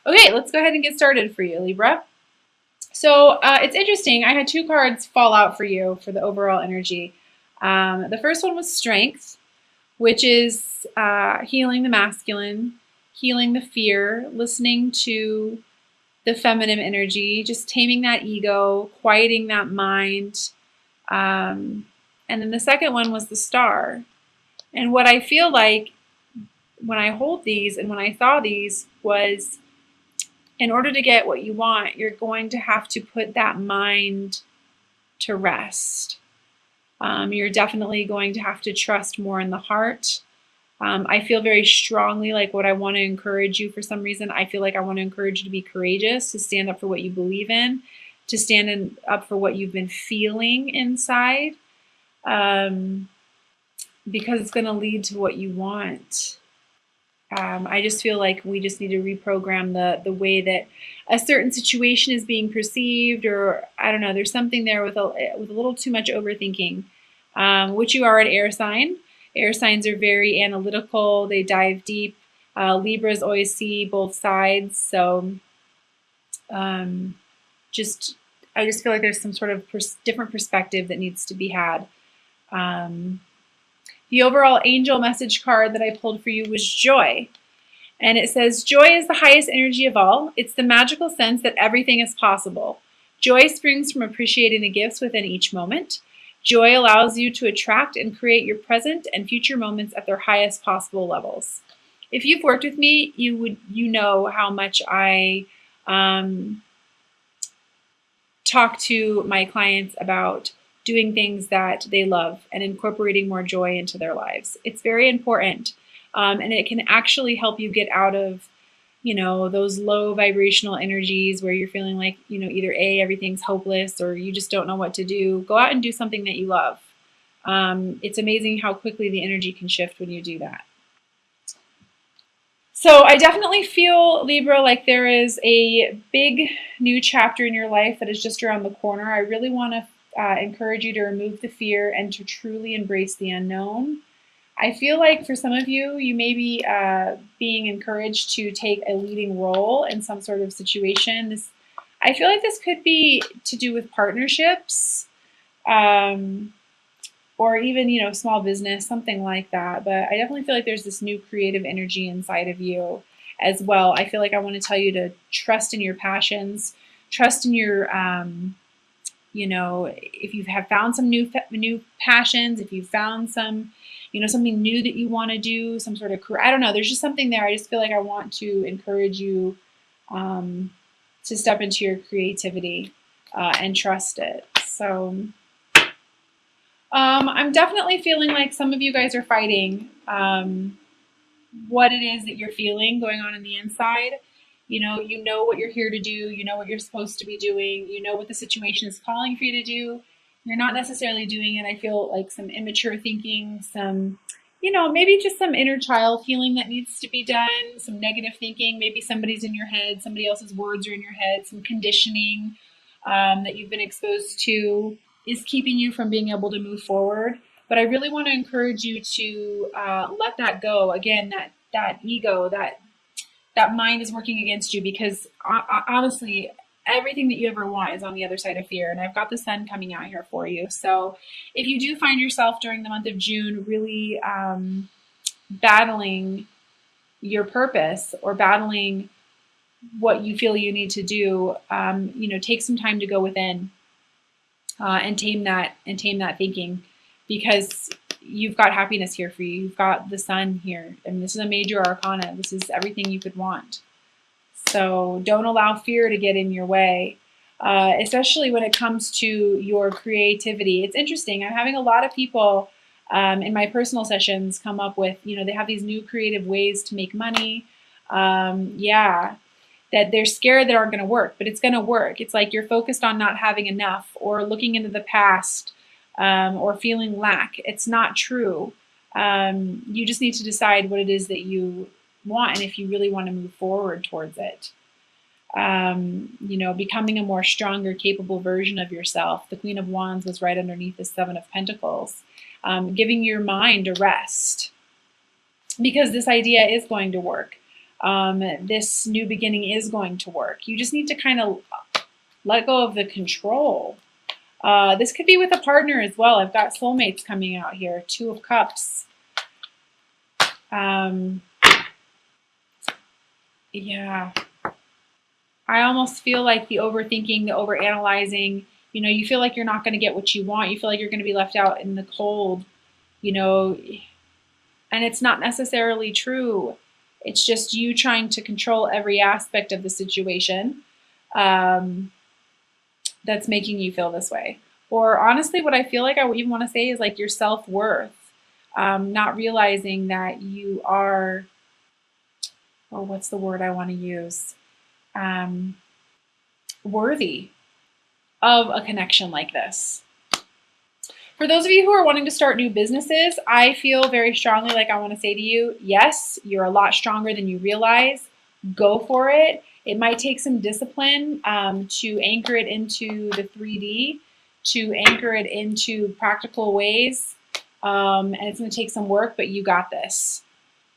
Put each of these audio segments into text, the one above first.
Okay, let's go ahead and get started for you, Libra. So it's interesting. I had two cards fall out for you for the overall energy. The first one was Strength, which is healing the masculine, healing the fear, listening to the feminine energy, just taming that ego, quieting that mind. And then the second one was the Star. And what I feel like when I hold these and when I saw these was, in order to get what you want, you're going to have to put that mind to rest. You're definitely going to have to trust more in the heart. I feel very strongly like what I want to encourage you for some reason. I feel like I want to encourage you to be courageous, to stand up for what you believe in, to stand up for what you've been feeling inside, because it's going to lead to what you want. I just feel like we just need to reprogram the way that a certain situation is being perceived, or I don't know. There's something there with a little too much overthinking, which you are an air sign. Air signs are very analytical. They dive deep. Libras always see both sides. So I just feel like there's some sort of different perspective that needs to be had. The overall angel message card that I pulled for you was Joy. And it says, joy is the highest energy of all. It's the magical sense that everything is possible. Joy springs from appreciating the gifts within each moment. Joy allows you to attract and create your present and future moments at their highest possible levels. If you've worked with me, you know how much I talk to my clients about doing things that they love and incorporating more joy into their lives. It's very important. And it can actually help you get out of, those low vibrational energies where you're feeling like, either A, everything's hopeless, or you just don't know what to do. Go out and do something that you love. It's amazing how quickly the energy can shift when you do that. So I definitely feel, Libra, like there is a big new chapter in your life that is just around the corner. I really want to encourage you to remove the fear and to truly embrace the unknown. I feel like for some of you, you may be being encouraged to take a leading role in some sort of situation. I feel like this could be to do with partnerships, or even, small business, something like that. But I definitely feel like there's this new creative energy inside of you as well. I feel like I want to tell you to trust in your passions, trust in your if you have found some new passions, if you've found some, something new that you want to do, some sort of career, I don't know. There's just something there. I just feel like I want to encourage you to step into your creativity and trust it. So I'm definitely feeling like some of you guys are fighting what it is that you're feeling going on in the inside. You know what you're here to do. You know what you're supposed to be doing. You know what the situation is calling for you to do. You're not necessarily doing it. I feel like some immature thinking, some, maybe just some inner child healing that needs to be done, some negative thinking. Maybe somebody's in your head, somebody else's words are in your head, some conditioning that you've been exposed to is keeping you from being able to move forward. But I really want to encourage you to let that go. Again, that ego, that mind is working against you, because honestly, everything that you ever want is on the other side of fear. And I've got the sun coming out here for you. So if you do find yourself during the month of June really battling your purpose or battling what you feel you need to do, take some time to go within and tame that thinking, because you've got happiness here for you. You've got the sun here, and this is a major arcana. This is everything you could want. So don't allow fear to get in your way, especially when it comes to your creativity. It's interesting. I'm having a lot of people in my personal sessions come up with, they have these new creative ways to make money. That they're scared that aren't going to work, but it's going to work. It's like you're focused on not having enough, or looking into the past, or feeling lack. It's not true. You just need to decide what it is that you want, and if you really want to move forward towards it. Becoming a more stronger, capable version of yourself. The Queen of Wands was right underneath the Seven of Pentacles. Giving your mind a rest, because this idea is going to work. this new beginning is going to work. You just need to kind of let go of the control. This could be with a partner as well. I've got soulmates coming out here. 2 of Cups. Yeah. I almost feel like the overthinking, the overanalyzing, you feel like you're not going to get what you want. You feel like you're going to be left out in the cold, you know, and it's not necessarily true. It's just you trying to control every aspect of the situation that's making you feel this way. Or honestly, what I feel like I would even want to say is like your self-worth, not realizing that you are, oh, what's the word I want to use? Worthy of a connection like this. For those of you who are wanting to start new businesses, I feel very strongly like I want to say to you, yes, you're a lot stronger than you realize. Go for it. It might take some discipline to anchor it into the 3D, to anchor it into practical ways. And it's going to take some work, but you got this.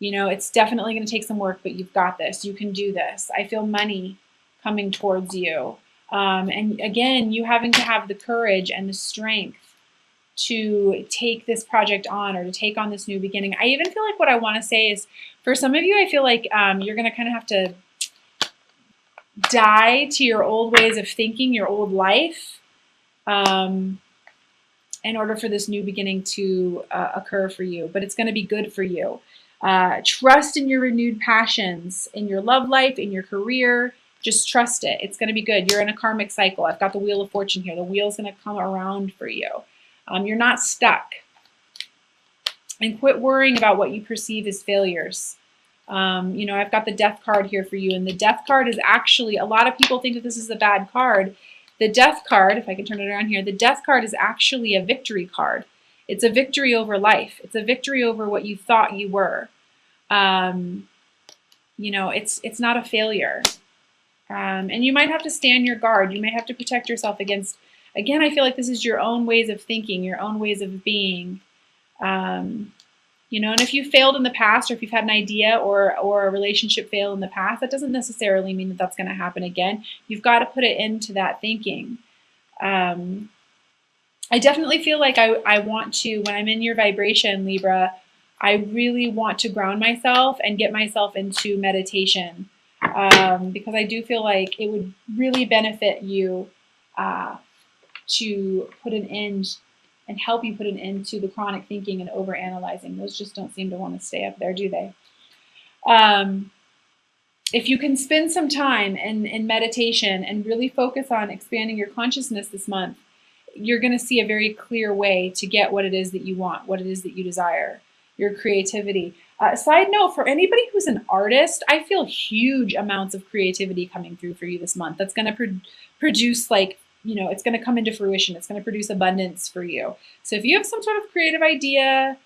It's definitely going to take some work, but you've got this. You can do this. I feel money coming towards you. And again, you having to have the courage and the strength to take this project on or to take on this new beginning. I even feel like what I want to say is for some of you, I feel like you're going to kind of have to die to your old ways of thinking, your old life, in order for this new beginning to occur for you. But it's going to be good for you. Trust in your renewed passions, in your love life, in your career. Just trust it. It's going to be good. You're in a karmic cycle. I've got the Wheel of Fortune here. The wheel's going to come around for you. You're not stuck. And quit worrying about what you perceive as failures. I've got the Death card here for you. And the Death card is actually, a lot of people think that this is a bad card. The Death card, if I can turn it around here, the Death card is actually a victory card. It's a victory over life. It's a victory over what you thought you were. It's not a failure. And you might have to stand your guard. You may have to protect yourself against, again, I feel like this is your own ways of thinking, your own ways of being. And if you failed in the past, or if you've had an idea or a relationship fail in the past, that doesn't necessarily mean that that's going to happen again. You've got to put it into that thinking. I definitely feel like I want to, when I'm in your vibration, Libra, I really want to ground myself and get myself into meditation. Because I do feel like it would really benefit you to put an end and help you put an end to the chronic thinking and overanalyzing. Those just don't seem to want to stay up there, do they? If you can spend some time in meditation and really focus on expanding your consciousness this month, you're going to see a very clear way to get what it is that you want, what it is that you desire, your creativity. Side note, for anybody who's an artist, I feel huge amounts of creativity coming through for you this month. That's going to produce it's going to come into fruition. It's going to produce abundance for you. So if you have some sort of creative idea,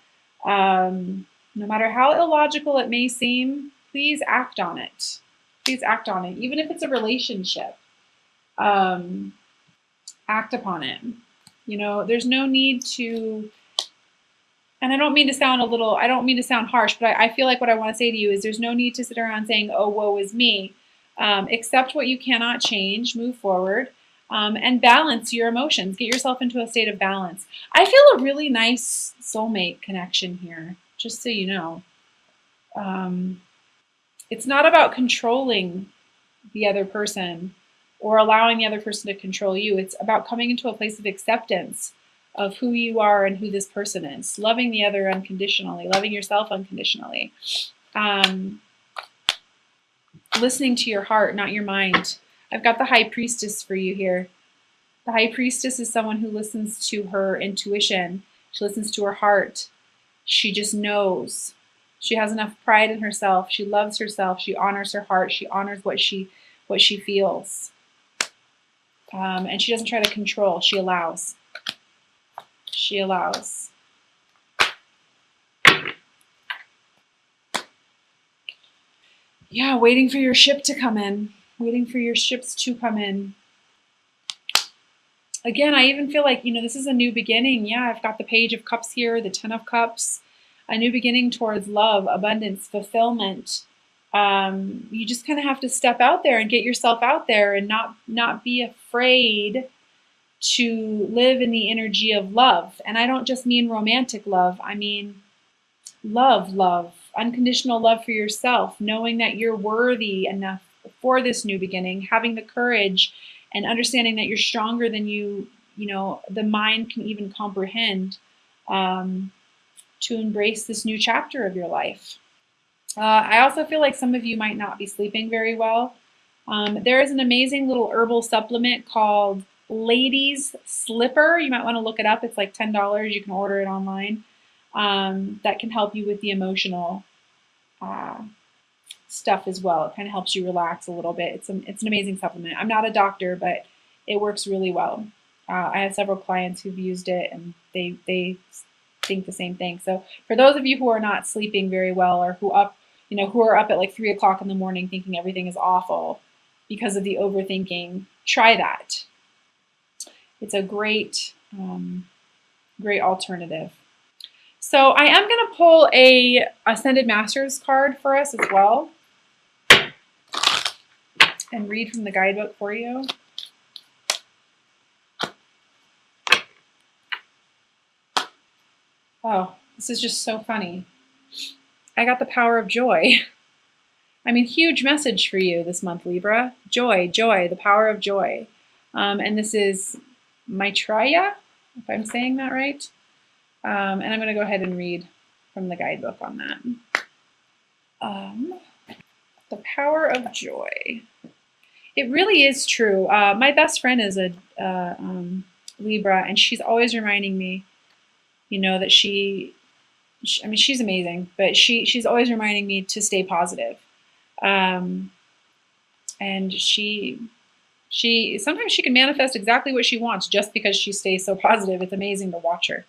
no matter how illogical it may seem, please act on it. Please act on it. Even if it's a relationship, act upon it. There's no need to, and I don't mean to sound harsh, but I feel like what I want to say to you is there's no need to sit around saying, oh, woe is me. Accept what you cannot change, move forward, and balance your emotions. Get yourself into a state of balance. I feel a really nice soulmate connection here, just so you know. It's not about controlling the other person or allowing the other person to control you. It's about coming into a place of acceptance of who you are and who this person is. Loving the other unconditionally, loving yourself unconditionally. Listening to your heart, not your mind. I've got the High Priestess for you here. The High Priestess is someone who listens to her intuition. She listens to her heart. She just knows. She has enough pride in herself. She loves herself. She honors her heart. She honors what she feels. And she doesn't try to control. She allows. She allows. Yeah, waiting for your ship to come in. Waiting for your ships to come in. Again, I even feel like, this is a new beginning. Yeah, I've got the Page of Cups here, the Ten of Cups. A new beginning towards love, abundance, fulfillment. You just kind of have to step out there and get yourself out there and not be afraid to live in the energy of love. And I don't just mean romantic love. I mean love, unconditional love for yourself, knowing that you're worthy enough for this new beginning, having the courage and understanding that you're stronger than the mind can even comprehend, to embrace this new chapter of your life. I also feel like some of you might not be sleeping very well. There is an amazing little herbal supplement called Ladies Slipper. You might want to look it up. It's like $10. You can order it online. That can help you with the emotional stuff as well. It kind of helps you relax a little bit. It's an amazing supplement. I'm not a doctor, but it works really well. I have several clients who've used it, and they think the same thing. So for those of you who are not sleeping very well, or who are up at like 3 o'clock in the morning thinking everything is awful because of the overthinking, try that. It's a great alternative. So I am going to pull a Ascended Masters card for us as well and read from the guidebook for you. Oh, this is just so funny. I got the power of joy. I mean, huge message for you this month, Libra. Joy, the power of joy. And this is Maitreya, if I'm saying that right. And I'm going to go ahead and read from the guidebook on that. The power of joy. It really is true. My best friend is a Libra, and she's always reminding me, that she's amazing, but she's always reminding me to stay positive. And she sometimes she can manifest exactly what she wants just because she stays so positive. It's amazing to watch her.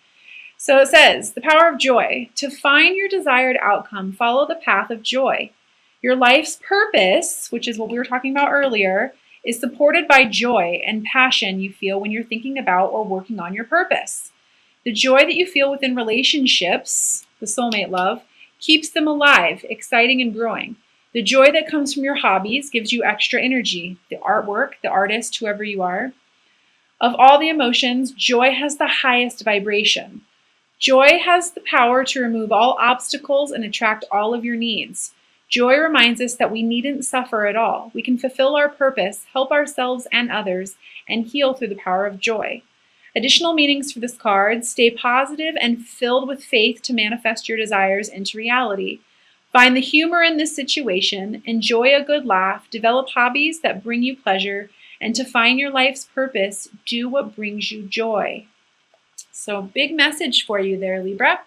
So it says, the power of joy. To find your desired outcome, follow the path of joy. Your life's purpose, which is what we were talking about earlier, is supported by joy and passion you feel when you're thinking about or working on your purpose. The joy that you feel within relationships, the soulmate love, keeps them alive, exciting, and growing. The joy that comes from your hobbies gives you extra energy, the artwork, the artist, whoever you are. Of all the emotions, joy has the highest vibration. Joy has the power to remove all obstacles and attract all of your needs. Joy reminds us that we needn't suffer at all. We can fulfill our purpose, help ourselves and others, and heal through the power of joy. Additional meanings for this card: stay positive and filled with faith to manifest your desires into reality. Find the humor in this situation, enjoy a good laugh, develop hobbies that bring you pleasure, and to find your life's purpose, do what brings you joy. So big message for you there, Libra.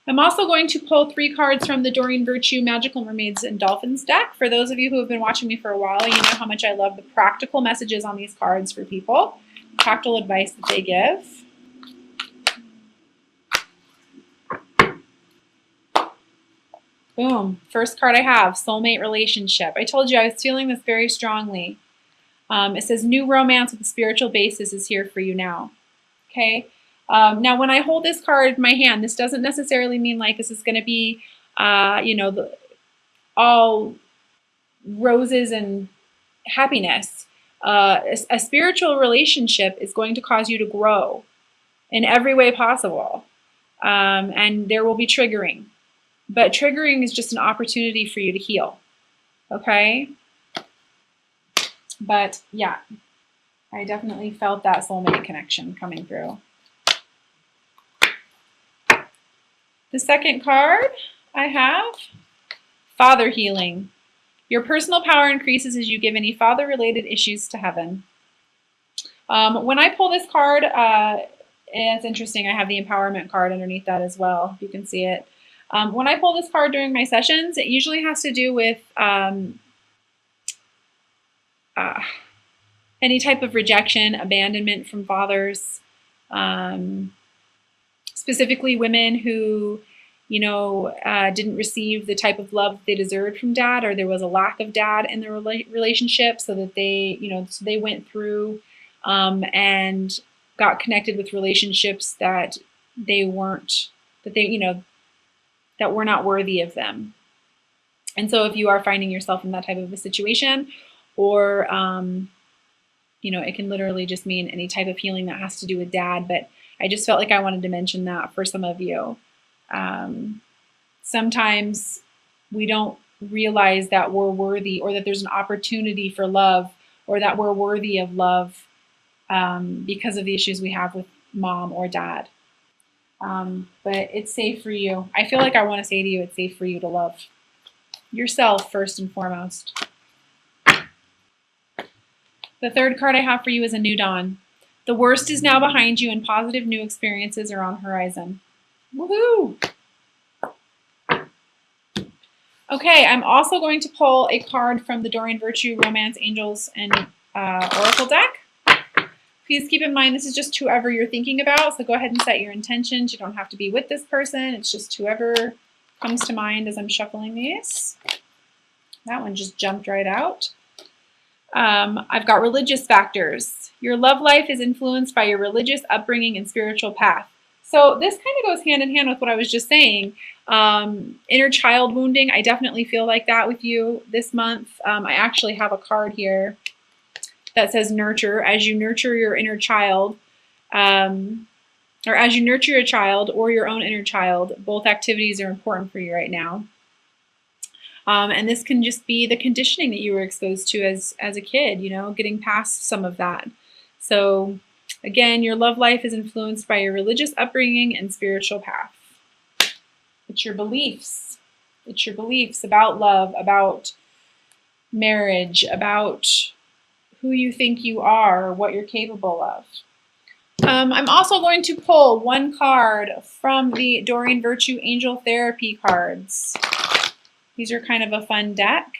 I'm also going to pull 3 cards from the Doreen Virtue Magical Mermaids and Dolphins deck. For those of you who have been watching me for a while, you know how much I love the practical messages on these cards for people, practical advice that they give. Boom. First card I have, soulmate relationship. I told you I was feeling this very strongly. It says new romance with a spiritual basis is here for you now. Okay. Now, when I hold this card in my hand, this doesn't necessarily mean like this is going to be, all roses and happiness. A spiritual relationship is going to cause you to grow in every way possible. And there will be triggering. But triggering is just an opportunity for you to heal. Okay? But yeah, I definitely felt that soulmate connection coming through. The second card I have, father healing. Your personal power increases as you give any father-related issues to heaven. When I pull this card, it's interesting. I have the empowerment card underneath that as well. You can see it. When I pull this card during my sessions, it usually has to do with any type of rejection, abandonment from fathers, specifically women who, didn't receive the type of love they deserved from dad, or there was a lack of dad in the relationship, so that they, so they went through and got connected with relationships that they weren't, that were not worthy of them. And so if you are finding yourself in that type of a situation, or it can literally just mean any type of healing that has to do with dad, but I just felt like I wanted to mention that for some of you. Sometimes we don't realize that we're worthy, or that there's an opportunity for love, or that we're worthy of love because of the issues we have with mom or dad. But it's safe for you. I feel like I want to say to you, it's safe for you to love yourself first and foremost. The third card I have for you is a new dawn. The worst is now behind you and positive new experiences are on the horizon. Woohoo! Okay, I'm also going to pull a card from the Doreen Virtue Romance Angels and Oracle deck. Please keep in mind this is just whoever you're thinking about, so go ahead and set your intentions. You don't have to be with this person. It's just whoever comes to mind as I'm shuffling these. That one just jumped right out. I've got religious factors. Your love life is influenced by your religious upbringing and spiritual path. So this kind of goes hand in hand with what I was just saying. Inner child wounding, I definitely feel like that with you this month. I actually have a card here that says nurture. As you nurture your inner child, or as you nurture a child or your own inner child, both activities are important for you right now. And this can just be the conditioning that you were exposed to as a kid, getting past some of that. So again, your love life is influenced by your religious upbringing and spiritual path. It's your beliefs. It's your beliefs about love, about marriage, about who you think you are, what you're capable of. I'm also going to pull one card from the Doreen Virtue Angel Therapy cards. These are kind of a fun deck.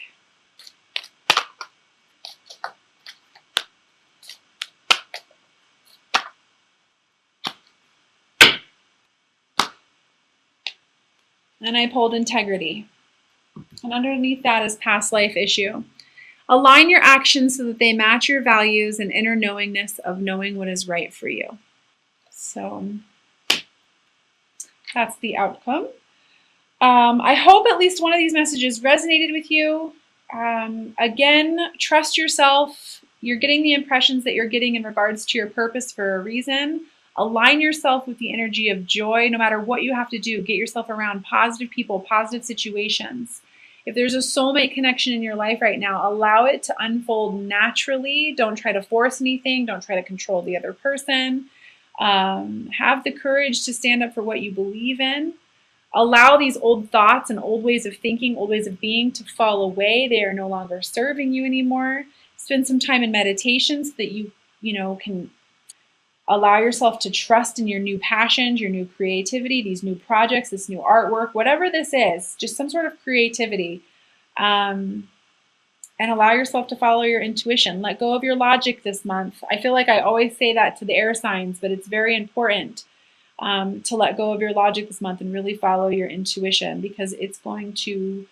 And I pulled integrity. And underneath that is past life issue. Align your actions so that they match your values and inner knowingness of knowing what is right for you. So that's the outcome. I hope at least one of these messages resonated with you. Again, trust yourself. You're getting the impressions that you're getting in regards to your purpose for a reason. Align yourself with the energy of joy no matter what you have to do. Get yourself around positive people, positive situations. If there's a soulmate connection in your life right now, allow it to unfold naturally. Don't try to force anything. Don't try to control the other person. Have the courage to stand up for what you believe in. Allow these old thoughts and old ways of thinking, old ways of being to fall away. They are no longer serving you anymore. Spend some time in meditation so that you can allow yourself to trust in your new passions, your new creativity, these new projects, this new artwork, whatever this is, just some sort of creativity. And allow yourself to follow your intuition. Let go of your logic this month. I feel like I always say that to the air signs, but it's very important to let go of your logic this month and really follow your intuition, because it's going to